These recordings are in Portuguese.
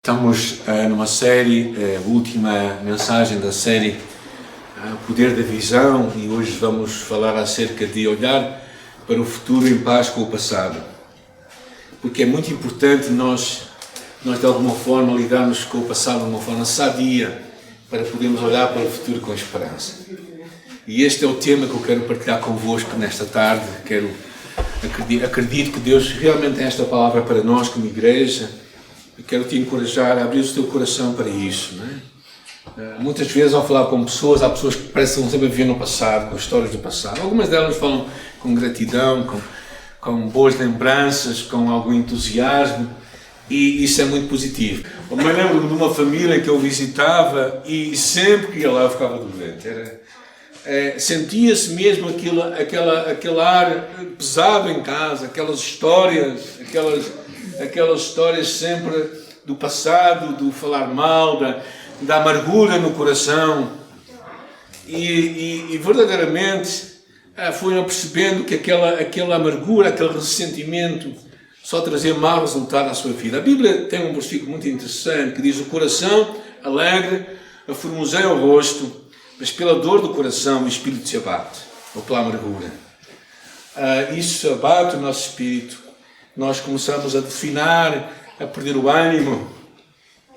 Estamos numa série, última mensagem da série O Poder da Visão, e hoje vamos falar acerca de olhar para o futuro em paz com o passado. Porque é muito importante nós de alguma forma lidarmos com o passado de uma forma sadia para podermos olhar para o futuro com esperança. E este é o tema que eu quero partilhar convosco nesta tarde. Acredito que Deus realmente tem esta palavra para nós como igreja. Eu quero te encorajar a abrir o teu coração para isso, não é? Muitas vezes ao falar com pessoas, há pessoas que parecem sempre viver no passado, com histórias do passado. Algumas delas falam com gratidão, com boas lembranças, com algum entusiasmo, e isso é muito positivo. Eu me lembro de uma família que eu visitava e sempre que ia lá eu ficava doente. Sentia-se mesmo aquele ar pesado em casa, aquelas histórias sempre do passado, do falar mal, da amargura no coração. E verdadeiramente foram percebendo que aquela amargura, aquele ressentimento só trazia mau resultado à sua vida. A Bíblia tem um versículo muito interessante que diz: o coração alegre aformoseia o rosto, mas pela dor do coração o espírito se abate, ou pela amargura. Isso abate o nosso espírito. Nós começamos a definar, a perder o ânimo.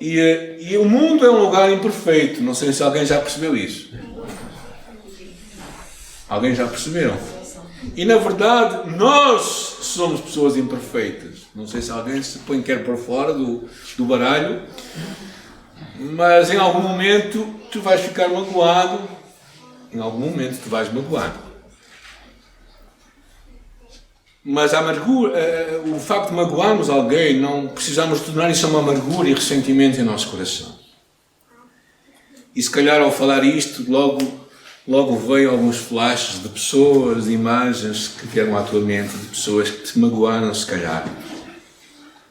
E o mundo é um lugar imperfeito. Não sei se alguém já percebeu isso. Alguém já percebeu? E na verdade, nós somos pessoas imperfeitas. Não sei se alguém se põe quer por fora do baralho. Mas em algum momento tu vais ficar magoado. Em algum momento tu vais magoar. Mas a amargura, o facto de magoarmos alguém, não precisamos tornar isso uma amargura e ressentimento em nosso coração. E se calhar ao falar isto, logo veio alguns flashes de pessoas, de imagens que vieram à tua mente, de pessoas que te magoaram, se calhar.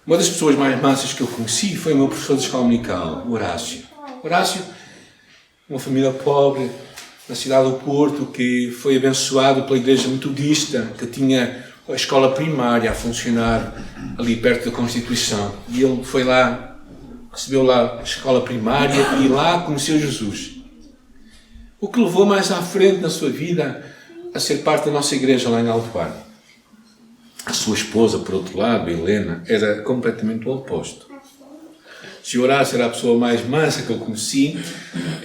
Uma das pessoas mais massas que eu conheci foi o meu professor de escola dominical, o Horácio. Horácio, uma família pobre, na cidade do Porto, que foi abençoado pela igreja metodista, que tinha a escola primária a funcionar ali perto da Constituição. E ele foi lá, recebeu lá a escola primária e lá conheceu Jesus. O que levou mais à frente na sua vida a ser parte da nossa igreja lá em Altoar. A sua esposa, por outro lado, Helena, era completamente o oposto. Se Horácio era a pessoa mais mansa que eu conheci,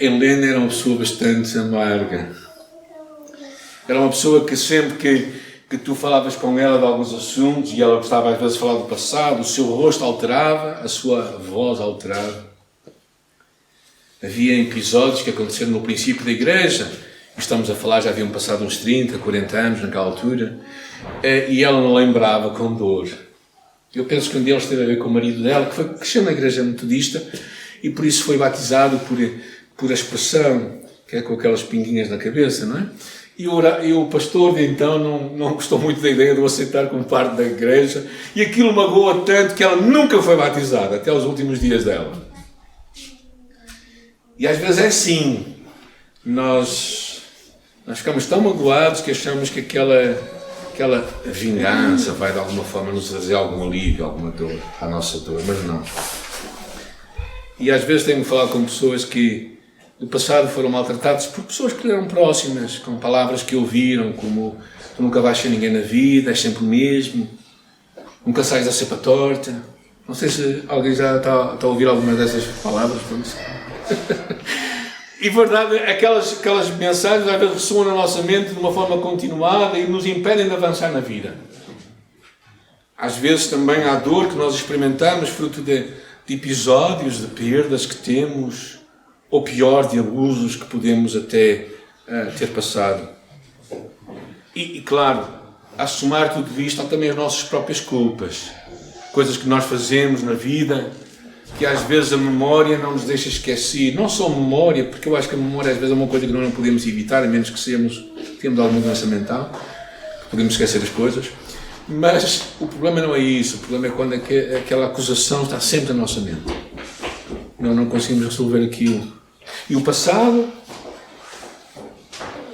Helena era uma pessoa bastante amarga. Era uma pessoa que sempre que tu falavas com ela de alguns assuntos, e ela gostava às vezes de falar do passado, o seu rosto alterava, a sua voz alterava. Havia episódios que aconteceram no princípio da igreja, estamos a falar, já haviam passado uns 30, 40 anos naquela altura, e ela não lembrava com dor. Eu penso que um deles teve a ver com o marido dela, que cresceu na igreja metodista, e por isso foi batizado por a expressão, que é com aquelas pinguinhas na cabeça, não é? E o pastor de então não gostou muito da ideia de o aceitar como parte da igreja, e aquilo magoou tanto que ela nunca foi batizada, até os últimos dias dela. E às vezes é assim, nós ficamos tão magoados que achamos que aquela vingança vai de alguma forma nos trazer algum alívio, alguma dor, à nossa dor, mas não. E às vezes tenho falado com pessoas que do passado foram maltratados por pessoas que lhe eram próximas, com palavras que ouviram, como: tu nunca vais ser ninguém na vida, és sempre o mesmo, nunca sais da cepa torta. Não sei se alguém já está a ouvir algumas dessas palavras. E verdade, aquelas mensagens às vezes ressoam na nossa mente de uma forma continuada e nos impedem de avançar na vida. Às vezes também há dor que nós experimentamos fruto de episódios, de perdas que temos, ou pior, de abusos que podemos até ter passado. E claro, a somar tudo isto, há também as nossas próprias culpas. Coisas que nós fazemos na vida, que às vezes a memória não nos deixa esquecer. Não só a memória, porque eu acho que a memória às vezes é uma coisa que nós não podemos evitar, a menos que tenhamos alguma doença mental, que podemos esquecer as coisas. Mas o problema não é isso. O problema é quando aquela acusação está sempre na nossa mente. Nós não conseguimos resolver aquilo. E o passado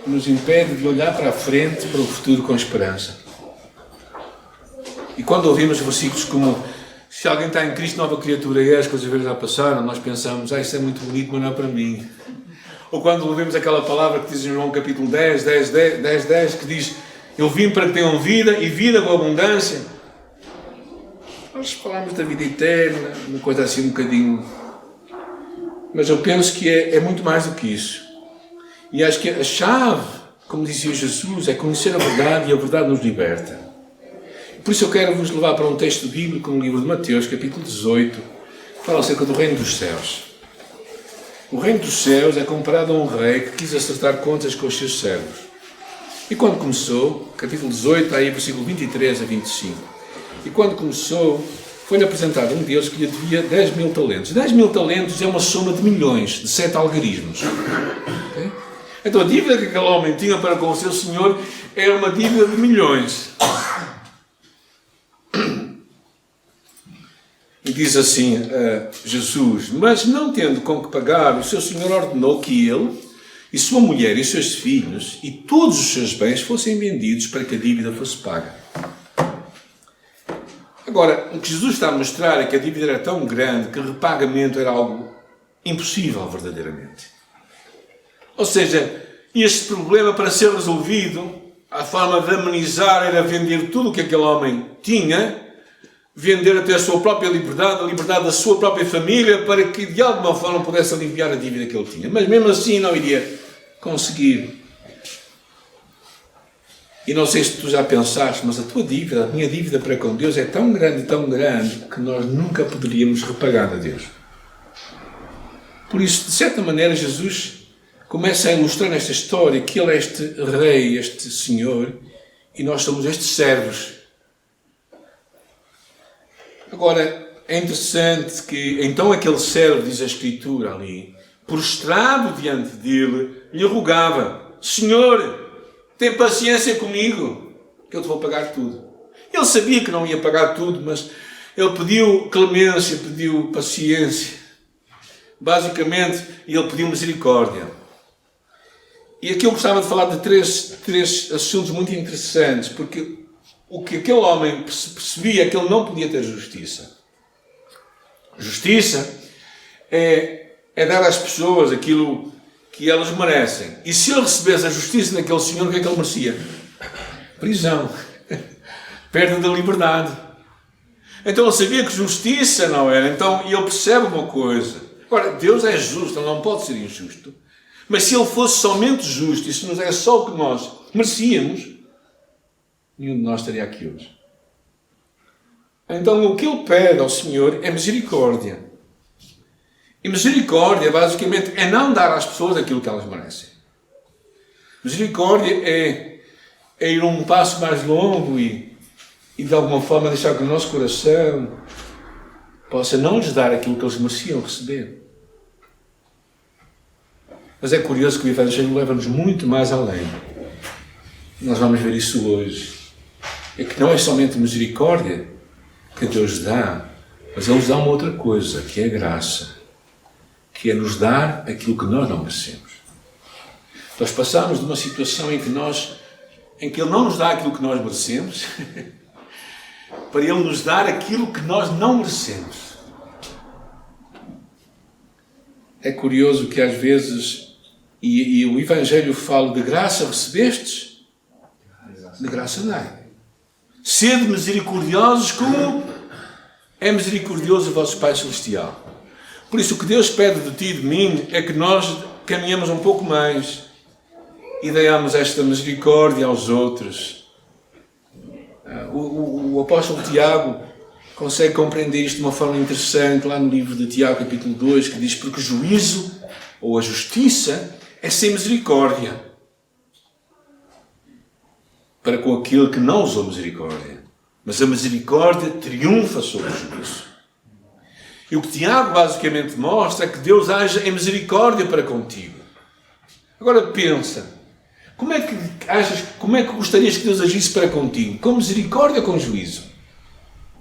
nos impede de olhar para a frente, para o futuro com esperança. E quando ouvimos versículos como: Se alguém está em Cristo, nova criatura é, as coisas velhas já passaram, nós pensamos, isso é muito bonito, mas não é para mim. Ou quando ouvimos aquela palavra que diz em João capítulo 10, que diz, eu vim para que tenham vida e vida com abundância. Nós falamos da vida eterna, uma coisa assim um bocadinho... Mas eu penso que é muito mais do que isso. E acho que a chave, como dizia Jesus, é conhecer a verdade e a verdade nos liberta. Por isso eu quero vos levar para um texto bíblico no livro de Mateus, capítulo 18, que fala acerca do reino dos céus. O reino dos céus é comparado a um rei que quis acertar contas com os seus servos. E quando começou, capítulo 18, aí versículo 23 a 25. E quando começou, foi-lhe apresentado um deles que lhe devia 10 mil talentos. 10 mil talentos é uma soma de milhões, de 7 algarismos. Okay? Então a dívida que aquele homem tinha para com o seu senhor era uma dívida de milhões. E diz assim Jesus, mas não tendo com que pagar, o seu senhor ordenou que ele e sua mulher e os seus filhos e todos os seus bens fossem vendidos para que a dívida fosse paga. Agora, o que Jesus está a mostrar é que a dívida era tão grande que o repagamento era algo impossível verdadeiramente. Ou seja, este problema para ser resolvido, a forma de amenizar era vender tudo o que aquele homem tinha, vender até a sua própria liberdade, a liberdade da sua própria família, para que de alguma forma pudesse aliviar a dívida que ele tinha. Mas mesmo assim não iria conseguir. E não sei se tu já pensaste, mas a tua dívida, a minha dívida para com Deus é tão grande, que nós nunca poderíamos repagar a Deus. Por isso, de certa maneira, Jesus começa a ilustrar nesta história que ele é este rei, este senhor, e nós somos estes servos. Agora, é interessante que, então aquele servo, diz a Escritura ali, prostrado diante dele, lhe rogava, Senhor, tem paciência comigo, que eu te vou pagar tudo. Ele sabia que não ia pagar tudo, mas ele pediu clemência, pediu paciência. Basicamente, ele pediu misericórdia. E aqui eu gostava de falar de três assuntos muito interessantes, porque o que aquele homem percebia é que ele não podia ter justiça. Justiça é dar às pessoas aquilo que elas merecem. E se ele recebesse a justiça daquele senhor, o que é que ele merecia? Prisão. Perda da liberdade. Então ele sabia que justiça não era. Então ele percebe uma coisa. Agora, Deus é justo, ele não pode ser injusto. Mas se ele fosse somente justo, e se nos é só o que nós merecíamos, nenhum de nós estaria aqui hoje. Então o que ele pede ao Senhor é misericórdia. E misericórdia, basicamente, é não dar às pessoas aquilo que elas merecem. Misericórdia é ir um passo mais longo e de alguma forma deixar que o nosso coração possa não lhes dar aquilo que eles mereciam receber. Mas é curioso que o Evangelho leva-nos muito mais além. Nós vamos ver isso hoje. É que não é somente misericórdia que Deus dá, mas Ele nos dá uma outra coisa, que é a graça. Que é nos dar aquilo que nós não merecemos. Nós passamos de uma situação em que Ele não nos dá aquilo que nós merecemos, para Ele nos dar aquilo que nós não merecemos. É curioso que às vezes, e o Evangelho fala de graça recebestes, de graça dai. Sede misericordiosos como é misericordioso o vosso Pai Celestial. Por isso o que Deus pede de ti e de mim é que nós caminhemos um pouco mais e demos esta misericórdia aos outros. O apóstolo Tiago consegue compreender isto de uma forma interessante lá no livro de Tiago, capítulo 2, que diz, porque o juízo ou a justiça é sem misericórdia para com aquele que não usou misericórdia. Mas a misericórdia triunfa sobre o juízo. E o que Tiago basicamente mostra é que Deus age em misericórdia para contigo. Agora pensa, como é que gostarias que Deus agisse para contigo? Com misericórdia ou com juízo?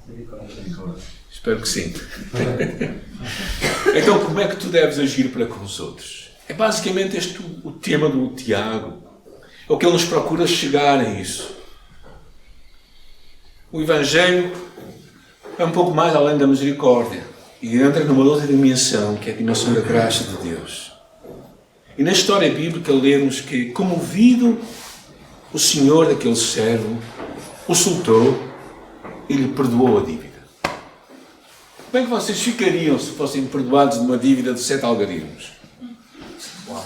Misericórdia. Espero que sim. Então como é que tu deves agir para com os outros? É basicamente este o tema do Tiago. É o que ele nos procura chegar a isso. O Evangelho é um pouco mais além da misericórdia e entra numa outra dimensão, que é a dimensão da graça de Deus. E na história bíblica lemos que, comovido, o senhor daquele servo o soltou e lhe perdoou a dívida. Como é que vocês ficariam se fossem perdoados de uma dívida de 7 algarismos? Uau.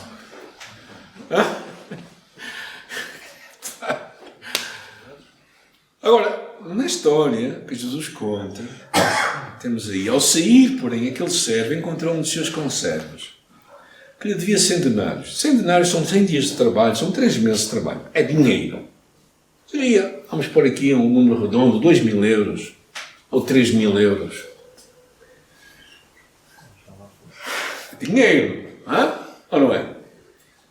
Agora, na história que Jesus conta, temos aí, ao sair, porém, aquele servo encontrou um dos seus conservos, que lhe devia 100 denários. 100 denários são 100 dias de trabalho, são 3 meses de trabalho. É dinheiro. Seria, vamos pôr aqui um número redondo, 2.000 euros, ou 3.000 euros. É dinheiro, ou não é?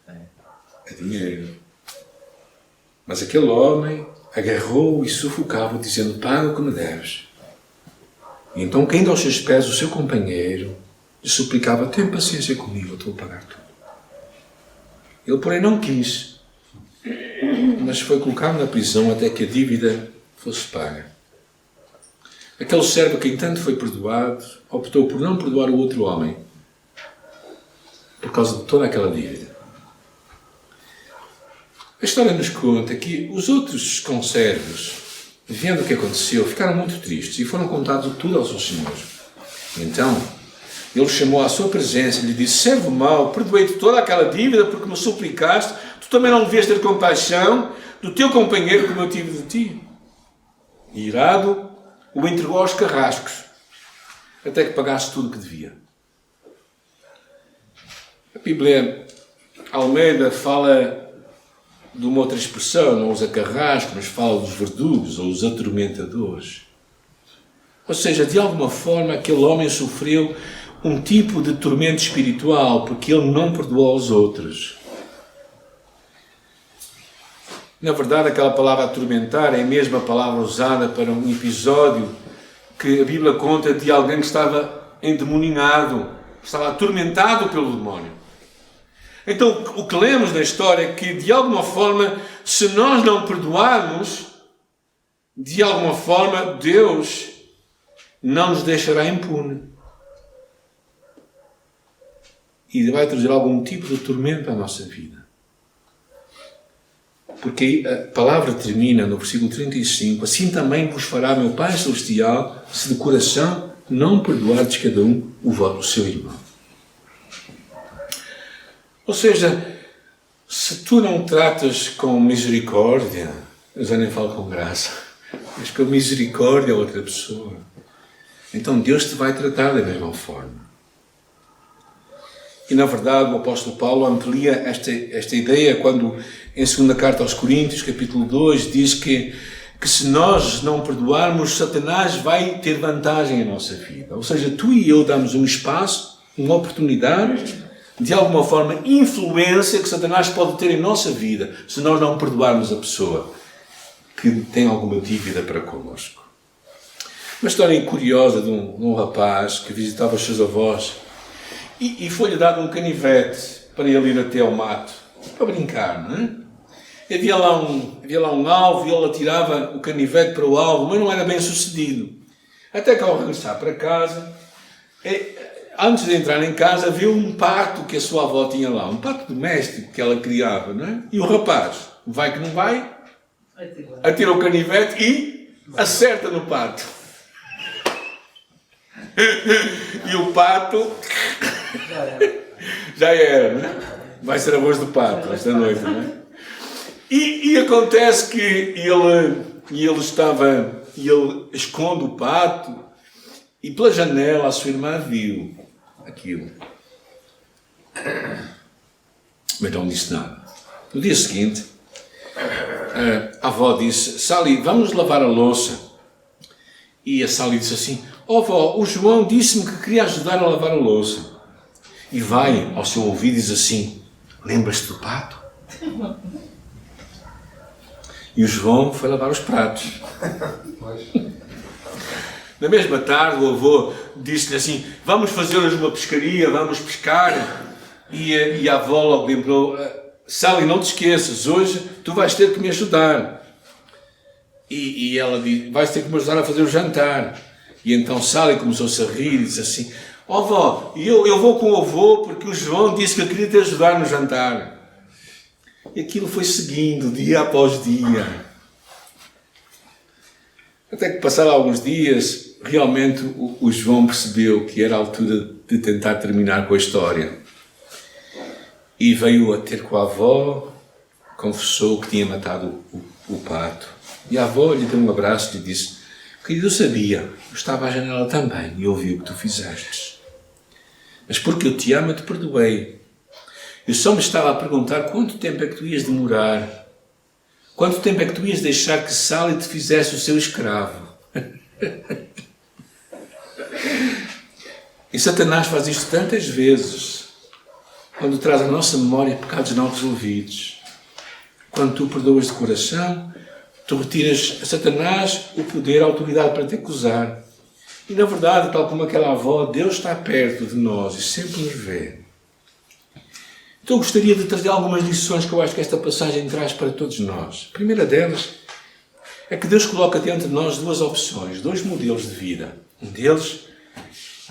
É dinheiro. Mas aquele homem agarrou e sufocava, dizendo: paga o que me deves. E então, caindo aos seus pés, o seu companheiro lhe suplicava: tem paciência comigo, eu estou a pagar tudo. Ele, porém, não quis, mas foi colocado na prisão até que a dívida fosse paga. Aquele servo que, entanto, foi perdoado, optou por não perdoar o outro homem, por causa de toda aquela dívida. A história nos conta que os outros conservos, vendo o que aconteceu, ficaram muito tristes e foram contados tudo ao seu senhor. Então, ele chamou à sua presença e lhe disse: servo mau, perdoei-te toda aquela dívida porque me suplicaste, tu também não devias ter compaixão do teu companheiro como eu tive de ti. E irado, o entregou aos carrascos, até que pagasse tudo o que devia. A Bíblia Almeida fala de uma outra expressão, não usa carrasco, mas fala dos verdugos ou os atormentadores. Ou seja, de alguma forma aquele homem sofreu um tipo de tormento espiritual porque ele não perdoou aos outros. Na verdade, aquela palavra atormentar é a mesma palavra usada para um episódio que a Bíblia conta de alguém que estava endemoninhado, estava atormentado pelo demónio. Então, o que lemos na história é que, de alguma forma, se nós não perdoarmos, de alguma forma, Deus não nos deixará impune. E vai trazer algum tipo de tormento à nossa vida. Porque a palavra termina no versículo 35, assim também vos fará meu Pai Celestial, se de coração não perdoardes cada um o seu irmão. Ou seja, se tu não tratas com misericórdia, eu já nem falo com graça, mas com misericórdia a outra pessoa, então Deus te vai tratar da mesma forma. E na verdade o apóstolo Paulo amplia esta ideia quando em 2ª carta aos Coríntios, capítulo 2, diz que se nós não perdoarmos, Satanás vai ter vantagem em nossa vida. Ou seja, tu e eu damos um espaço, uma oportunidade, de alguma forma, influência que Satanás pode ter em nossa vida se nós não perdoarmos a pessoa que tem alguma dívida para connosco. Uma história curiosa de um rapaz que visitava os seus avós e foi-lhe dado um canivete para ele ir até ao mato, para brincar, não é? Havia lá um alvo e ele atirava o canivete para o alvo, mas não era bem sucedido. Até que ao regressar para casa, antes de entrar em casa, viu um pato que a sua avó tinha lá, um pato doméstico que ela criava, não é? E o rapaz, vai que não vai, atira o canivete e acerta no pato. E o pato já era, não é? Vai ser arroz de pato esta noite, não é? E acontece que ele esconde o pato e pela janela a sua irmã viu aquilo. Mas não disse nada. No dia seguinte, a avó disse: Sally, vamos lavar a louça. E a Sally disse assim: ó avó, o João disse-me que queria ajudar a lavar a louça. E vai ao seu ouvido e diz assim: lembras-te do pato? E o João foi lavar os pratos. Na mesma tarde, o avô disse-lhe assim: vamos fazer hoje uma pescaria, vamos pescar. E a avó logo lembrou: Sally, não te esqueças, hoje tu vais ter que me ajudar. E ela disse: vais ter que me ajudar a fazer o jantar. E então Sally começou-se a rir e disse assim: ó vó, eu vou com o avô porque o João disse que eu queria te ajudar no jantar. E aquilo foi seguindo, dia após dia. Até que passaram alguns dias, realmente o João percebeu que era a altura de tentar terminar com a história. E veio a ter com a avó, confessou que tinha matado o pato. E a avó lhe deu um abraço e lhe disse: querido, eu sabia, eu estava à janela também e ouvi o que tu fizeste. Mas porque eu te amo, eu te perdoei. Eu só me estava a perguntar quanto tempo é que tu ias demorar. Quanto tempo é que tu ias deixar que Sally te fizesse o seu escravo? E Satanás faz isto tantas vezes, quando traz à nossa memória pecados não resolvidos. Quando tu perdoas de coração, tu retiras a Satanás o poder, a autoridade para te acusar. E na verdade, tal como aquela avó, Deus está perto de nós e sempre nos vê. Então eu gostaria de trazer algumas lições que eu acho que esta passagem traz para todos nós. A primeira delas é que Deus coloca diante de nós duas opções, dois modelos de vida. Um deles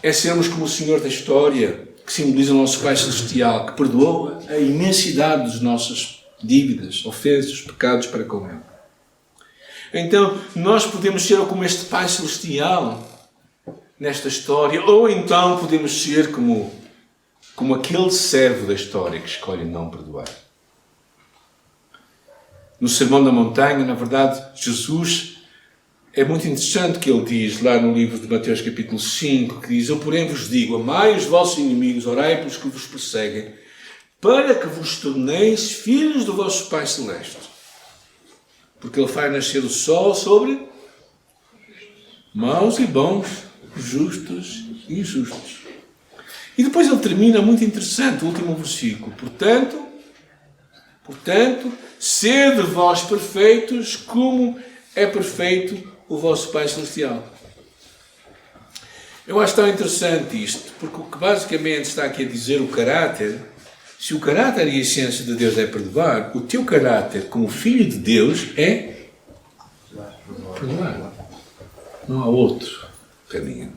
é sermos como o Senhor da história, que simboliza o nosso Pai Celestial, que perdoa a imensidade das nossas dívidas, ofensas, pecados para com Ele. Então, nós podemos ser como este Pai Celestial nesta história, ou então podemos ser como aquele servo da história que escolhe não perdoar. No Sermão da Montanha, na verdade, Jesus, é muito interessante que ele diz, lá no livro de Mateus capítulo 5, que diz: eu porém vos digo, amai os vossos inimigos, orai pelos que vos perseguem, para que vos torneis filhos do vosso Pai Celeste. Porque Ele faz nascer o sol sobre maus e bons, justos e injustos. E depois ele termina muito interessante, o último versículo. Portanto, sede vós perfeitos, como é perfeito o vosso Pai Celestial. Eu acho tão interessante isto, porque o que basicamente está aqui a dizer o caráter, se o caráter e a essência de Deus é perdoar, o teu caráter como filho de Deus é perdoar. Não há outro caminho.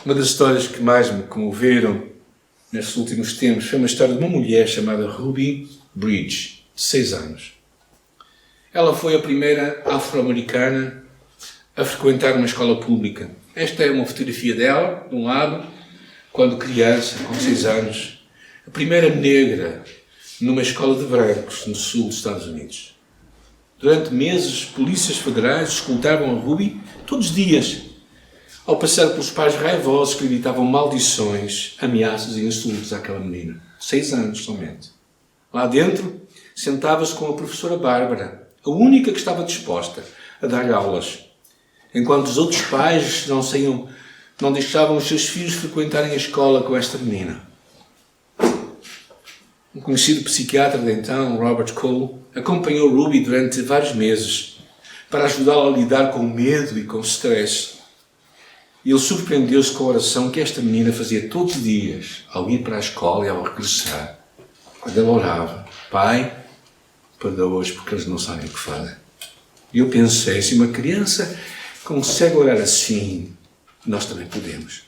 Uma das histórias que mais me comoveram nestes últimos tempos foi uma história de uma mulher chamada Ruby Bridge, de 6 anos. Ela foi a primeira afro-americana a frequentar uma escola pública. Esta é uma fotografia dela, de um lado, quando criança, com 6 anos. A primeira negra numa escola de brancos no sul dos Estados Unidos. Durante meses, polícias federais escutavam a Ruby todos os dias, ao passar pelos pais raivosos que lhe gritavam maldições, ameaças e insultos àquela menina. 6 anos somente. Lá dentro, sentava-se com a professora Bárbara, a única que estava disposta a dar aulas, enquanto os outros pais não deixavam os seus filhos frequentarem a escola com esta menina. Um conhecido psiquiatra de então, Robert Cole, acompanhou Ruby durante vários meses para ajudá-la a lidar com o medo e com o stress. E ele surpreendeu-se com a oração que esta menina fazia todos os dias, ao ir para a escola e ao regressar. Quando ela orava: Pai, perdoa-os porque eles não sabem o que fazem. E eu pensei, se uma criança consegue orar assim, nós também podemos.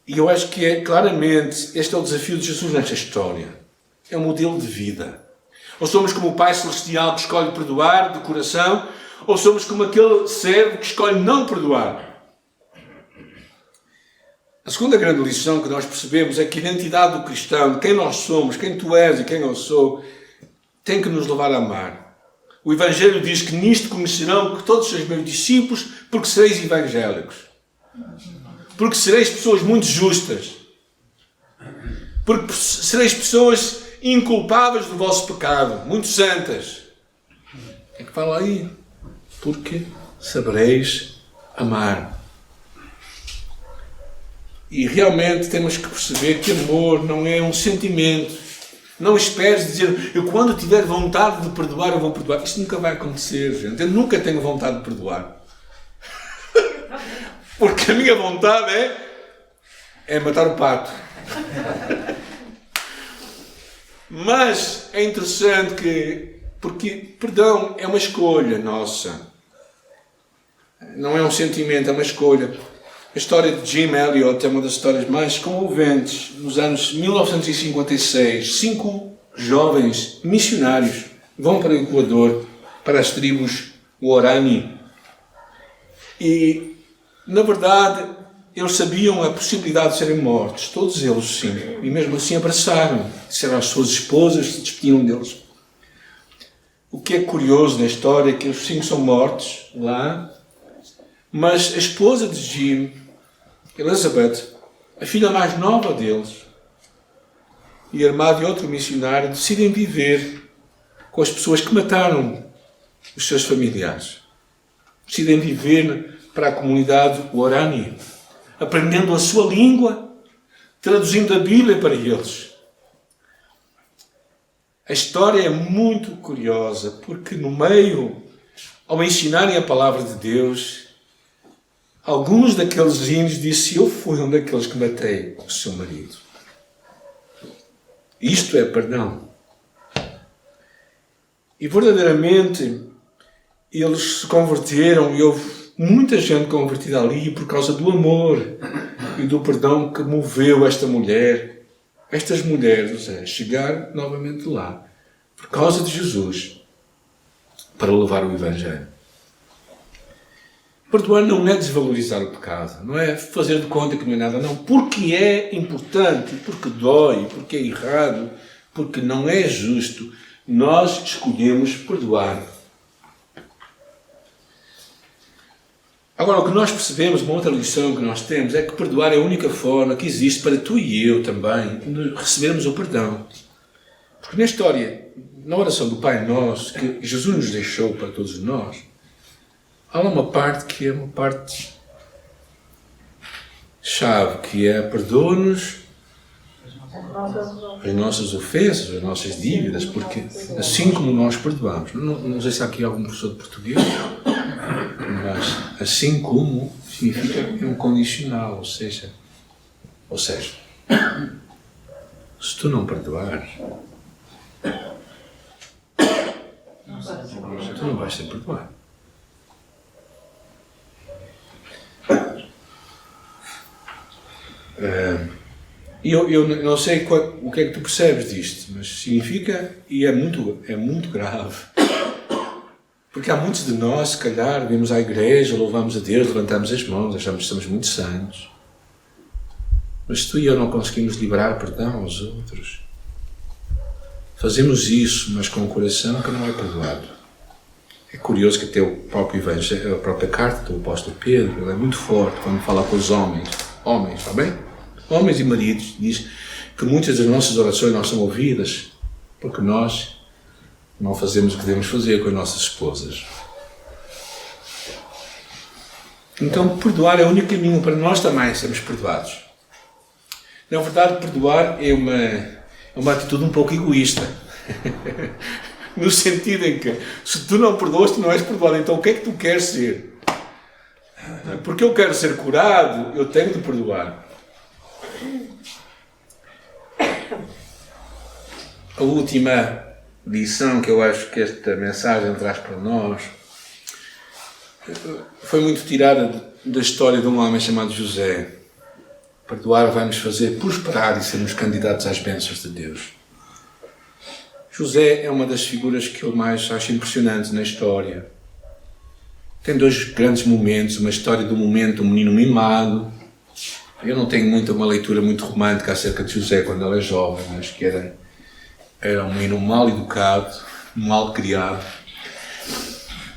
E eu acho que claramente este é o desafio de Jesus nesta história. É um modelo de vida. Ou somos como o Pai Celestial que escolhe perdoar de coração, ou somos como aquele servo que escolhe não perdoar. A segunda grande lição que nós percebemos é que a identidade do cristão, de quem nós somos, quem tu és e quem eu sou, tem que nos levar a amar. O Evangelho diz que nisto conhecerão que todos sois meus discípulos, porque sereis evangélicos. Porque sereis pessoas muito justas. Porque sereis pessoas inculpáveis do vosso pecado, muito santas. O que é que fala aí? Porque sabereis amar. E realmente temos que perceber que amor não é um sentimento. Não esperes dizer, eu quando tiver vontade de perdoar, eu vou perdoar. Isso nunca vai acontecer, gente. Eu nunca tenho vontade de perdoar. Porque a minha vontade é matar o pato. Mas é interessante que Porque perdão é uma escolha nossa. Não é um sentimento, é uma escolha. A história de Jim Elliot é uma das histórias mais comoventes. Nos anos 1956, 5 jovens missionários vão para o Equador, para as tribos Guarani. E, na verdade, eles sabiam a possibilidade de serem mortos. Todos eles, sim. E mesmo assim abraçaram. Disseram às suas esposas, se despediam deles. O que é curioso na história é que os 5 são mortos lá. Mas a esposa de Jim, Elizabeth, a filha mais nova deles, e a irmã de outro missionário, decidem viver com as pessoas que mataram os seus familiares. Decidem viver para a comunidade Guarani, aprendendo a sua língua, traduzindo a Bíblia para eles. A história é muito curiosa, porque no meio, ao ensinarem a palavra de Deus, alguns daqueles índios disseram: eu fui um daqueles que matei o seu marido. Isto é perdão. E verdadeiramente eles se converteram e houve muita gente convertida ali por causa do amor e do perdão que moveu esta mulher, estas mulheres, a chegar novamente lá, por causa de Jesus, para levar o Evangelho. Perdoar não é desvalorizar o pecado, não é fazer de conta que não é nada, não. Porque é importante, porque dói, porque é errado, porque não é justo, nós escolhemos perdoar. Agora, o que nós percebemos, uma outra lição que nós temos, é que perdoar é a única forma que existe para tu e eu também recebermos o perdão. Porque na história, na oração do Pai Nosso, que Jesus nos deixou para todos nós, há uma parte que é uma parte chave, que é perdoa-nos as nossas ofensas, as nossas dívidas, porque assim como nós perdoamos, não sei se há aqui algum professor de português, mas assim como significa um condicional, ou seja, se tu não perdoares, tu não vais ser perdoado. Eu não sei o que é que tu percebes disto, mas significa, e é muito grave, porque há muitos de nós, se calhar, vimos à igreja, louvamos a Deus, levantamos as mãos, achamos que somos muito santos, mas tu e eu não conseguimos liberar perdão aos outros. Fazemos isso, mas com um coração que não é perdoado. É curioso que até o próprio Evangelho, a própria carta do apóstolo Pedro, ele é muito forte quando fala com os homens, está bem? Homens e maridos, diz que muitas das nossas orações não são ouvidas porque nós não fazemos o que devemos fazer com as nossas esposas. Então, perdoar é o único caminho para nós também sermos perdoados. Na verdade, perdoar é uma atitude um pouco egoísta. No sentido em que, se tu não perdoas, tu não és perdoado. Então, o que é que tu queres ser? Porque eu quero ser curado, eu tenho de perdoar. A última lição que eu acho que esta mensagem traz para nós foi muito tirada da história de um homem chamado José. Perdoar vai nos fazer prosperar e sermos candidatos às bênçãos de Deus. José é uma das figuras que eu mais acho impressionantes na história. Tem 2 grandes momentos, uma história do momento do menino mimado. Eu não tenho uma leitura muito romântica acerca de José quando ele é jovem, mas que era um menino mal educado, mal criado,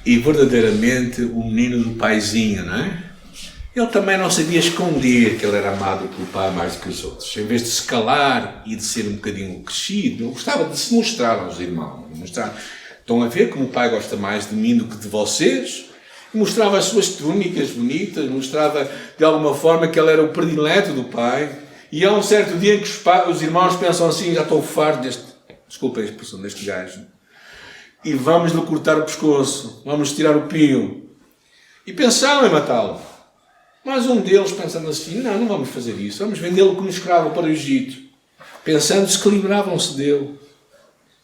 e verdadeiramente o menino do paizinho, não é? Ele também não sabia esconder que ele era amado pelo pai mais do que os outros. Em vez de se calar e de ser um bocadinho crescido, ele gostava de se mostrar aos irmãos. Estão a ver como o pai gosta mais de mim do que de vocês? Mostrava as suas túnicas bonitas, mostrava de alguma forma que ele era o predileto do pai. E há um certo dia em que os irmãos pensam assim: já estou farto desculpa a expressão deste gajo, e vamos-lhe cortar o pescoço, vamos tirar o pio. E pensaram em matá-lo. Mas um deles, pensando assim: não vamos fazer isso, vamos vendê-lo como escravo para o Egito. Pensando-se que livravam-se dele.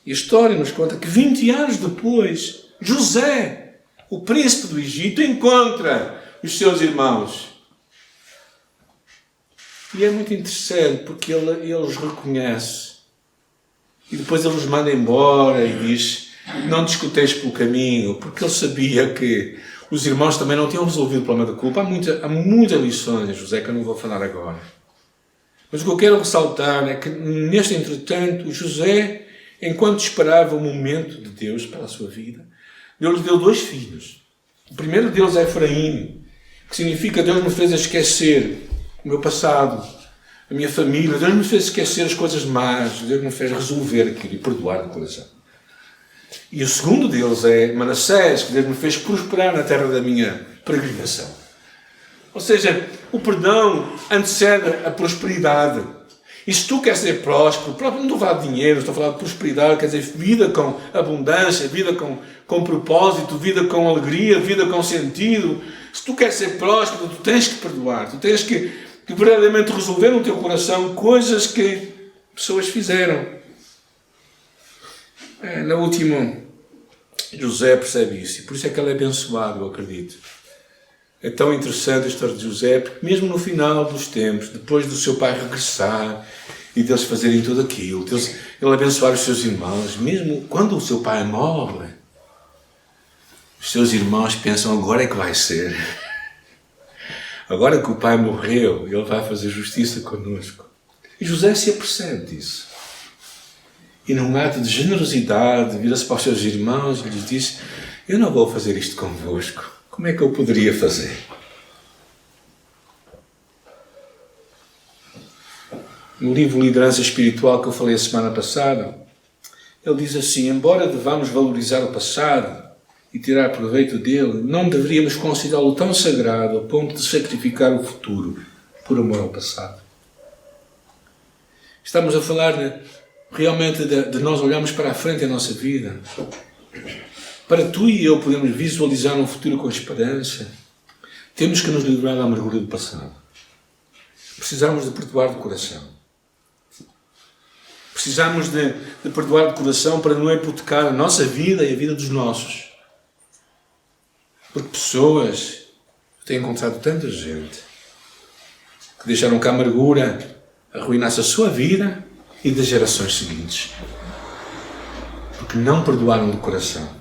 E a história nos conta que 20 anos depois, José, o príncipe do Egito, encontra os seus irmãos. E é muito interessante porque ele os reconhece. E depois ele os manda embora e diz: não discuteis pelo caminho, porque ele sabia que os irmãos também não tinham resolvido o problema da culpa. Há muitas lições, José, que eu não vou falar agora. Mas o que eu quero ressaltar é que, neste entretanto, José, enquanto esperava o momento de Deus para a sua vida, Deus lhe deu 2 filhos. O primeiro deles é Efraim, que significa Deus me fez esquecer o meu passado, a minha família. Deus me fez esquecer as coisas más. Deus me fez resolver aquilo e perdoar de coração. E o segundo deles é Manassés, que Deus me fez prosperar na terra da minha peregrinação. Ou seja, o perdão antecede a prosperidade. E se tu queres ser próspero, não estou a falar de dinheiro, estou a falar de prosperidade, quer dizer, vida com abundância, vida com propósito, vida com alegria, vida com sentido. Se tu queres ser próspero, tu tens que perdoar, tu tens que verdadeiramente resolver no teu coração coisas que pessoas fizeram. Na última, José percebe isso, e por isso é que ele é abençoado, eu acredito. É tão interessante a história de José, porque mesmo no final dos tempos, depois do seu pai regressar e deles fazerem tudo aquilo, ele abençoar os seus irmãos, mesmo quando o seu pai morre, os seus irmãos pensam: agora é que vai ser. Agora que o pai morreu, ele vai fazer justiça connosco. E José se apercebe disso. E num ato de generosidade, vira-se para os seus irmãos e lhes diz: eu não vou fazer isto convosco. Como é que eu poderia fazer? No livro Liderança Espiritual que eu falei a semana passada, ele diz assim: embora devamos valorizar o passado e tirar proveito dele, não deveríamos considerá-lo tão sagrado ao ponto de sacrificar o futuro por amor ao passado. Estamos a falar realmente de nós olharmos para a frente da nossa vida. Para tu e eu podermos visualizar um futuro com esperança, temos que nos livrar da amargura do passado. Precisamos de perdoar de coração. Precisamos de perdoar de coração para não hipotecar a nossa vida e a vida dos nossos. Porque pessoas, eu tenho encontrado tanta gente que deixaram que a amargura arruinasse a sua vida e das gerações seguintes. Porque não perdoaram de coração.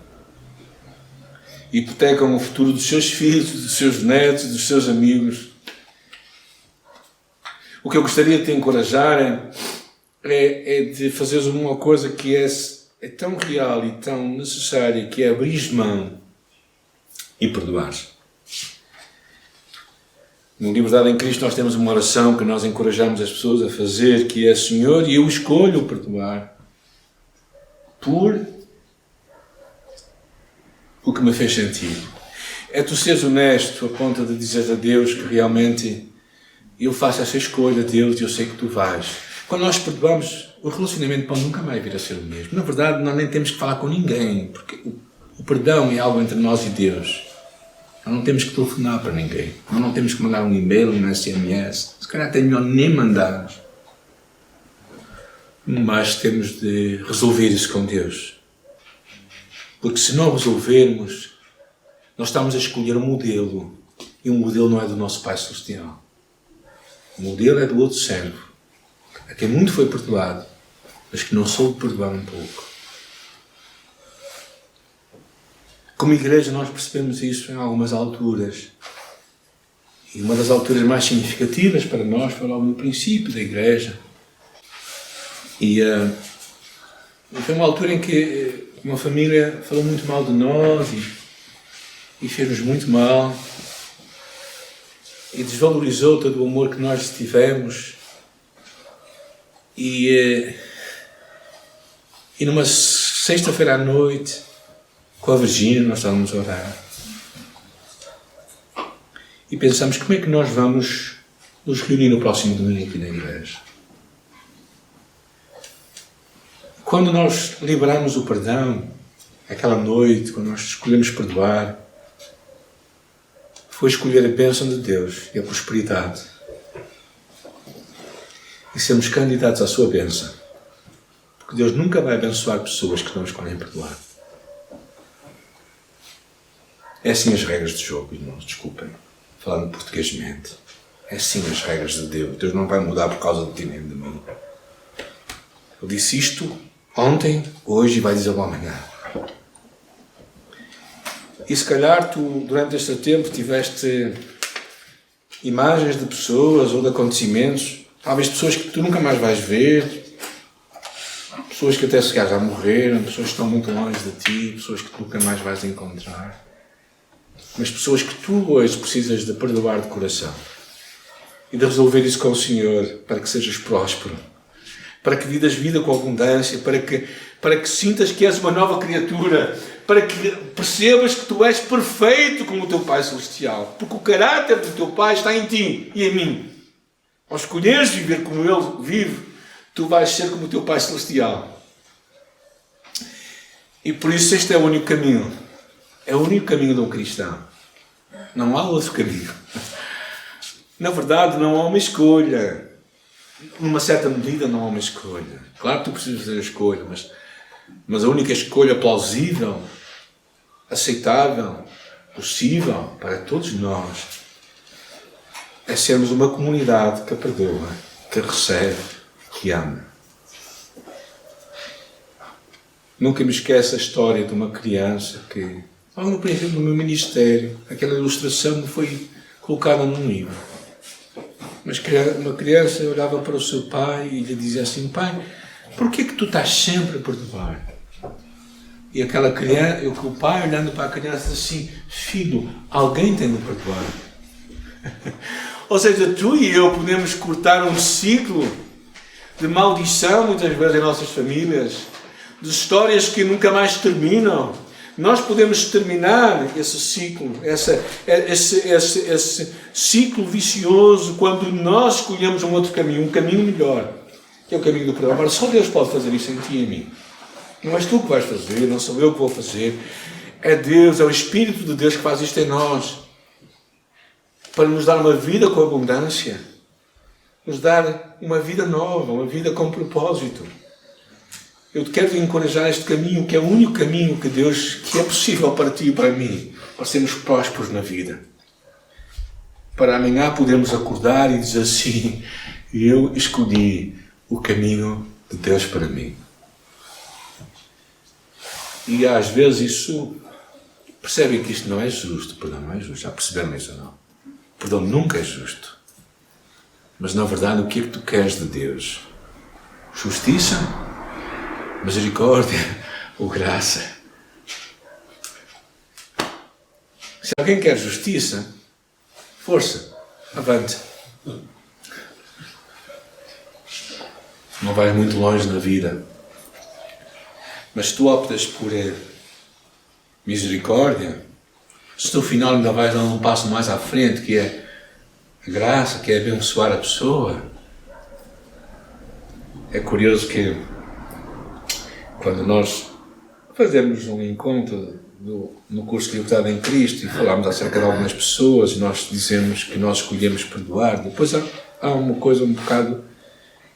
Hipotecam o futuro dos seus filhos, dos seus netos, dos seus amigos. O que eu gostaria de te encorajar é de fazeres uma coisa que é tão real e tão necessária, que é abrir mão e perdoar. No Liberdade em Cristo nós temos uma oração que nós encorajamos as pessoas a fazer, que é: Senhor, eu escolho perdoar o que me fez sentido. É tu seres honesto a ponto de dizer a Deus que realmente eu faço essa escolha, Deus, e eu sei que tu vais. Quando nós perdoamos, o relacionamento pode nunca mais vir a ser o mesmo. Na verdade, nós nem temos que falar com ninguém, porque o perdão é algo entre nós e Deus. Nós não temos que telefonar para ninguém. Nós não temos que mandar um e-mail, um SMS. Se calhar até melhor nem mandar. Mas temos de resolver isso com Deus. Porque se não resolvermos, nós estamos a escolher um modelo. E o modelo não é do nosso Pai Celestial. O modelo é do outro servo, a quem muito foi perdoado, mas que não soube perdoar um pouco. Como igreja nós percebemos isso em algumas alturas. E uma das alturas mais significativas para nós foi logo no princípio da igreja. E foi uma altura em que uma família falou muito mal de nós e fez-nos muito mal e desvalorizou todo o amor que nós tivemos. E numa sexta-feira à noite, com a Virgínia, nós estávamos a orar e pensamos: como é que nós vamos nos reunir no próximo domingo aqui na igreja? Quando nós liberamos o perdão, aquela noite, quando nós escolhemos perdoar, foi escolher a bênção de Deus e a prosperidade. E sermos candidatos à sua bênção. Porque Deus nunca vai abençoar pessoas que não escolhem perdoar. É assim as regras de jogo, irmãos, desculpem. Falando portuguesmente. É assim as regras de Deus. Deus não vai mudar por causa de ti nem de mim. Eu disse isto ontem, hoje e vai dizer amanhã. E se calhar tu, durante este tempo, tiveste imagens de pessoas ou de acontecimentos, talvez pessoas que tu nunca mais vais ver, pessoas que até se calhar já morreram, pessoas que estão muito longe de ti, pessoas que tu nunca mais vais encontrar, mas pessoas que tu hoje precisas de perdoar de coração e de resolver isso com o Senhor para que sejas próspero, para que vidas vida com abundância, para que sintas que és uma nova criatura, para que percebas que tu és perfeito como o teu Pai Celestial, porque o caráter do teu Pai está em ti e em mim. Ao escolheres viver como Ele vive, tu vais ser como o teu Pai Celestial. E por isso este é o único caminho. É o único caminho de um cristão. Não há outro caminho. Na verdade, não há uma escolha. Numa certa medida, não há uma escolha. Claro que tu precisas fazer a escolha, mas a única escolha plausível, aceitável, possível para todos nós é sermos uma comunidade que perdoa, que recebe, que ama. Nunca me esqueço a história de uma criança que, logo no princípio do meu ministério, aquela ilustração me foi colocada num livro. Mas uma criança olhava para o seu pai e lhe dizia assim: pai, por que tu estás sempre a perdoar? E aquela criança, o pai olhando para a criança assim: filho, alguém tem de perdoar. Ou seja, tu e eu podemos cortar um ciclo de maldição muitas vezes em nossas famílias, de histórias que nunca mais terminam. Nós podemos terminar esse ciclo, esse ciclo vicioso, quando nós escolhemos um outro caminho, um caminho melhor, que é o caminho do perdão. Agora, só Deus pode fazer isso em ti e em mim. Não és tu que vais fazer, não sou eu que vou fazer. É Deus, é o Espírito de Deus que faz isto em nós, para nos dar uma vida com abundância, nos dar uma vida nova, uma vida com propósito. Eu quero te encorajar a este caminho, que é o único caminho que é possível para ti e para mim, para sermos prósperos na vida. Para amanhã podermos acordar e dizer assim: eu escolhi o caminho de Deus para mim. E às vezes isso, percebem que isto não é justo, perdão, não é justo, já perceberam isso ou não? Perdão nunca é justo. Mas na verdade, o que é que tu queres de Deus? Justiça? Misericórdia ou graça? Se alguém quer justiça, força, avante. Não vais muito longe na vida. Mas se tu optas por misericórdia, se no final ainda vais dar um passo mais à frente, que é a graça, que é abençoar a pessoa. É curioso que quando nós fazemos um encontro no curso de Liberdade em Cristo e falamos acerca de algumas pessoas e nós dizemos que nós escolhemos perdoar, depois há uma coisa um bocado,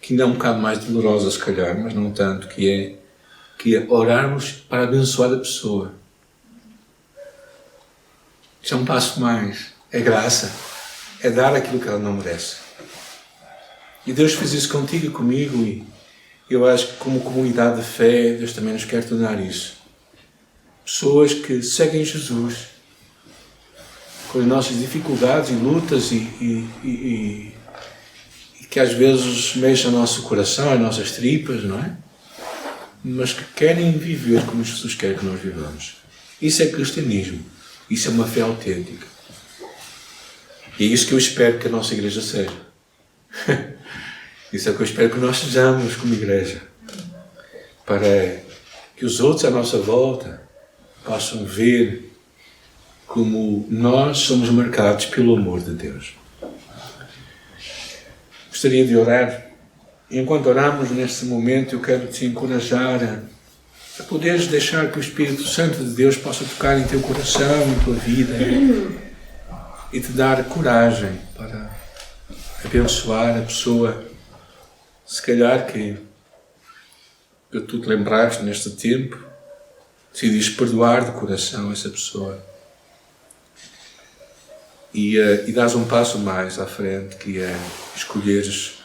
que ainda é um bocado mais dolorosa se calhar, mas não tanto, que é orarmos para abençoar a pessoa. Isso é um passo mais. É graça. É dar aquilo que ela não merece. E Deus fez isso contigo e comigo, e eu acho que como comunidade de fé, Deus também nos quer tornar isso. Pessoas que seguem Jesus com as nossas dificuldades e lutas e que às vezes mexem o nosso coração, as nossas tripas, não é? Mas que querem viver como Jesus quer que nós vivamos. Isso é cristianismo. Isso é uma fé autêntica. E é isso que eu espero que a nossa igreja seja. Isso é o que eu espero que nós sejamos como igreja. Para que os outros à nossa volta possam ver como nós somos marcados pelo amor de Deus. Gostaria de orar. E enquanto oramos neste momento, eu quero te encorajar a poderes deixar que o Espírito Santo de Deus possa tocar em teu coração, em tua vida, e te dar coragem para abençoar a pessoa, se calhar que que tu te lembraste neste tempo, decidiste perdoar de coração essa pessoa. E dás um passo mais à frente, que é escolheres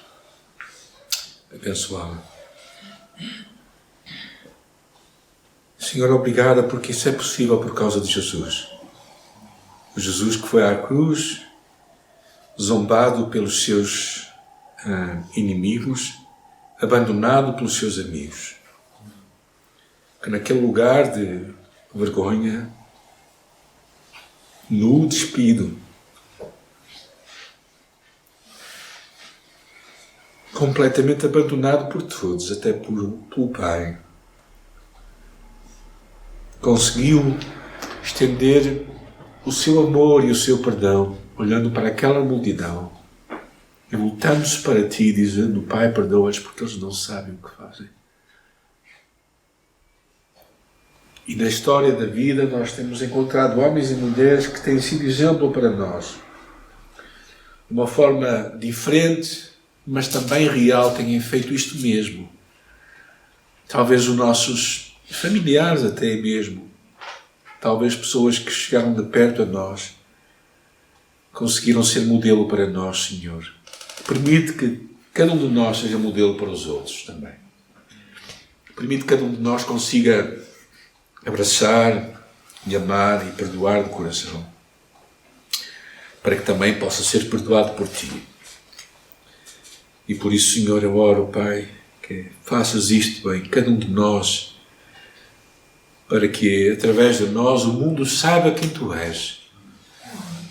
abençoá-la. Senhor, obrigada, porque isso é possível por causa de Jesus. O Jesus que foi à cruz, zombado pelos seus inimigos, abandonado pelos seus amigos. Que naquele lugar de vergonha, nu, despido, completamente abandonado por todos, até pelo Pai, conseguiu estender o seu amor e o seu perdão, olhando para aquela multidão e voltando-se para ti, dizendo: Pai, perdoa-os porque eles não sabem o que fazem. E na história da vida nós temos encontrado homens e mulheres que têm sido exemplo para nós. De uma forma diferente, mas também real, têm feito isto mesmo. Talvez os nossos familiares até mesmo, talvez pessoas que chegaram de perto a nós, conseguiram ser modelo para nós, Senhor. Permite que cada um de nós seja modelo para os outros também. Permite que cada um de nós consiga abraçar e amar e perdoar de coração, para que também possa ser perdoado por Ti. E por isso, Senhor, eu oro, Pai, que faças isto em cada um de nós, para que, através de nós, o mundo saiba quem Tu és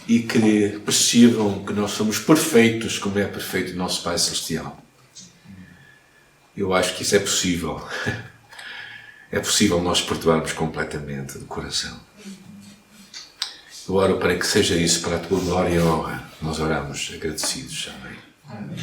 e que percebam que nós somos perfeitos, como é perfeito o nosso Pai Celestial. Eu acho que isso é possível. É possível nós perdoarmos completamente de coração. Eu oro para que seja isso para a Tua glória e honra. Nós oramos agradecidos. Amém.